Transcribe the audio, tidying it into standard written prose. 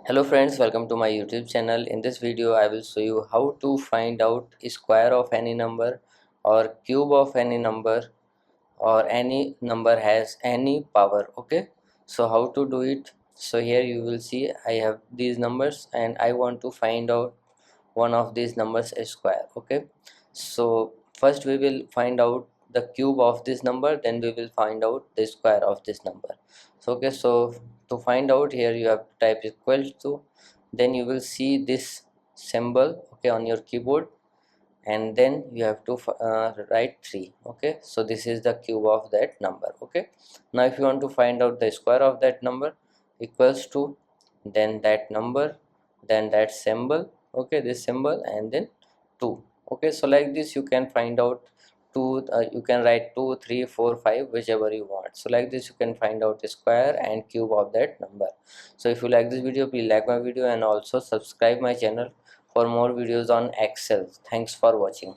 Hello friends, welcome to my YouTube channel. In this video I will show you how to find out square of any number or cube of any number or any number has any power. Okay, so how to do it? So here you will see I have these numbers and I want to find out one of these numbers is square. Okay, so first we will find out the cube of this number, then we will find out the square of this number. So okay, so to find out, here you have to type equal to, then you will see this symbol, okay, on your keyboard, and then you have to write 3. Okay, so this is the cube of that number. Okay, now if you want to find out the square of that number, equals to, then that number, then that symbol, okay, this symbol, and then 2. Okay, so like this you can find out 2, you can write 2, 3, 4, 5, whichever you want. So like this you can find out the square and cube of that number. So if you like this video, please like my video and also subscribe my channel for more videos on Excel. Thanks for watching.